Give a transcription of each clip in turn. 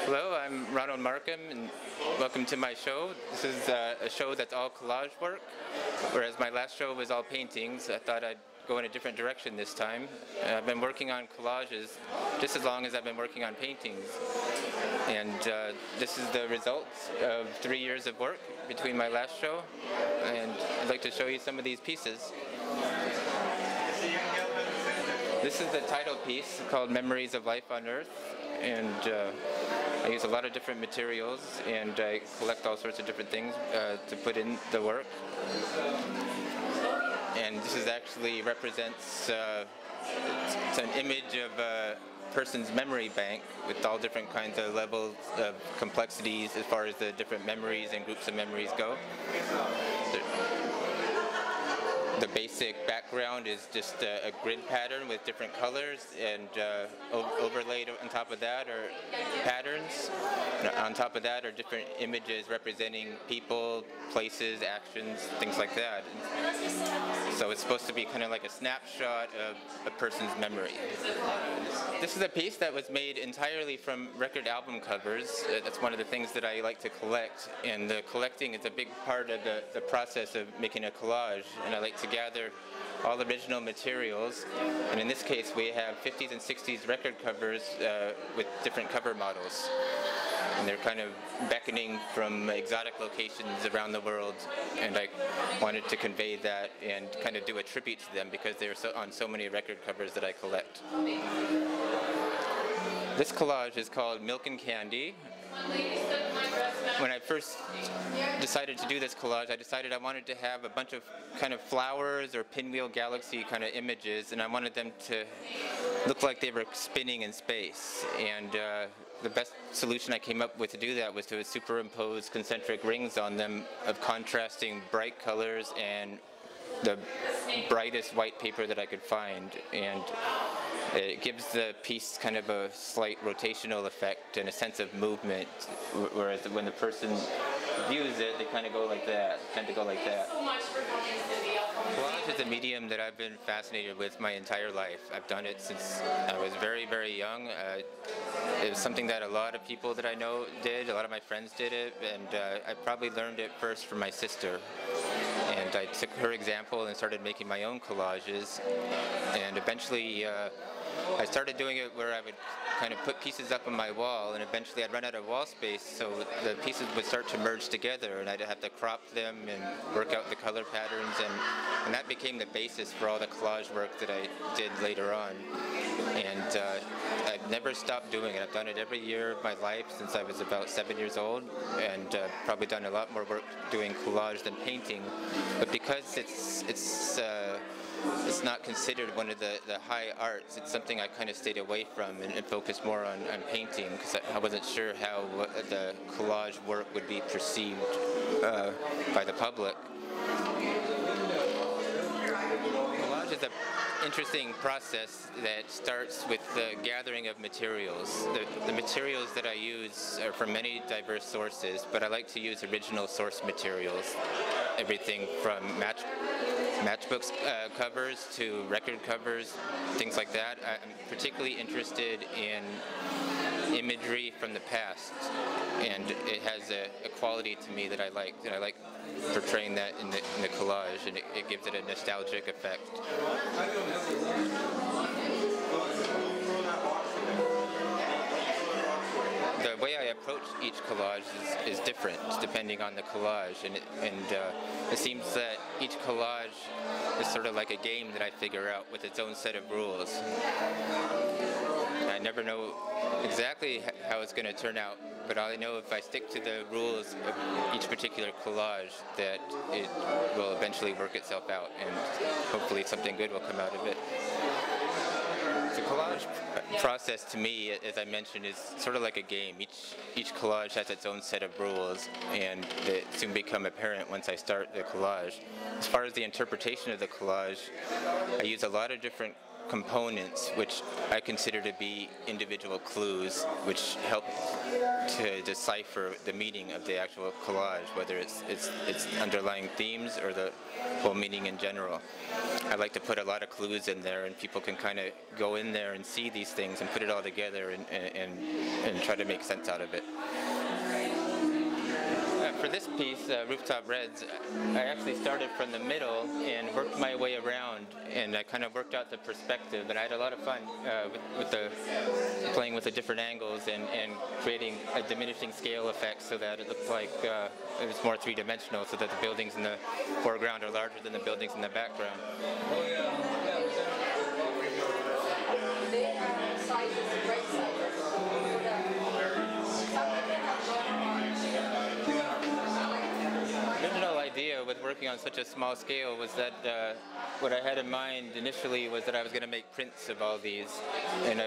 Hello, I'm Ronald Markham, and welcome to my show. This is a show that's all collage work, whereas my last show was all paintings. I thought I'd go in a different direction this time. I've been working on collages just as long as I've been working on paintings, and this is the result of 3 years of work between my last show, and I'd like to show you some of these pieces. This is the title piece called Memories of Life on Earth, and I use a lot of different materials, and I collect all sorts of different things to put in the work. And this is actually represents it's an image of a person's memory bank with all different kinds of levels of complexities as far as the different memories and groups of memories go. The basic background is just a grid pattern with different colors, and overlaid on top of that are patterns. On top of that are different images representing people, places, actions, things like that. So it's supposed to be kind of like a snapshot of a person's memory. This is a piece that was made entirely from record album covers. That's one of the things that I like to collect, and the collecting is a big part of the process of making a collage, and I like to gather all original materials, and in this case we have 50s and 60s record covers with different cover models, and they're kind of beckoning from exotic locations around the world, and I wanted to convey that and kind of do a tribute to them because they're on so many record covers that I collect. This collage is called Milk and Candy. When I first decided to do this collage, I decided I wanted to have a bunch of kind of flowers or pinwheel galaxy kind of images, and I wanted them to look like they were spinning in space. And the best solution I came up with to do that was to superimpose concentric rings on them of contrasting bright colors and the brightest white paper that I could find. And it gives the piece kind of a slight rotational effect and a sense of movement, whereas when the person views it, they kind of go like that, tend to go like that. Collage is a medium that I've been fascinated with my entire life. I've done it since I was very, very young. It was something that a lot of people that I know did, a lot of my friends did it, and I probably learned it first from my sister. And I took her example and started making my own collages, and eventually I started doing it where I would kind of put pieces up on my wall, and eventually I'd run out of wall space, so the pieces would start to merge together, and I'd have to crop them and work out the color patterns, and that became the basis for all the collage work that I did later on. And I've never stopped doing it. I've done it every year of my life since I was about 7 years old, and probably done a lot more work doing collage than painting. But because it's not considered one of the high arts, it's something I kind of stayed away from and focused more on painting, because I wasn't sure how the collage work would be perceived by the public. Collage is an interesting process that starts with the gathering of materials. The materials that I use are from many diverse sources, but I like to use original source materials. Everything from matchbooks covers to record covers, things like that. I'm particularly interested in imagery from the past, and it has a quality to me that I like portraying that in the collage, and it gives it a nostalgic effect. The way I approach each collage is different depending on the collage, and it seems that each collage is sort of like a game that I figure out with its own set of rules. I never know exactly how it's going to turn out, but I know if I stick to the rules of each particular collage that it will eventually work itself out, and hopefully something good will come out of it. The collage process to me, as I mentioned, is sort of like a game. Each collage has its own set of rules, and they soon become apparent once I start the collage. As far as the interpretation of the collage, I use a lot of different components, which I consider to be individual clues, which help to decipher the meaning of the actual collage, whether it's underlying themes or the whole meaning in general. I like to put a lot of clues in there, and people can kind of go in there and see these things and put it all together and try to make sense out of it. For this piece, Rooftop Reds, I actually started from the middle and worked my way around, and I kind of worked out the perspective, and I had a lot of fun playing with the different angles and creating a diminishing scale effect so that it looked like it was more three-dimensional, so that the buildings in the foreground are larger than the buildings in the background. With working on such a small scale was that what I had in mind initially was that I was going to make prints of all these, and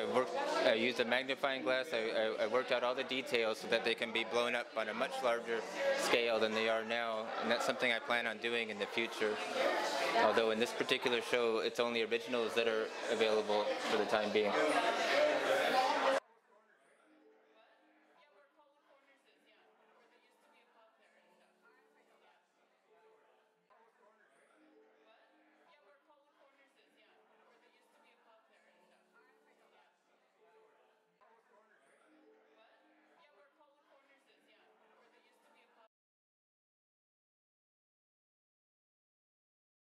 I used a magnifying glass. I worked out all the details so that they can be blown up on a much larger scale than they are now, and that's something I plan on doing in the future. Although in this particular show, it's only originals that are available for the time being.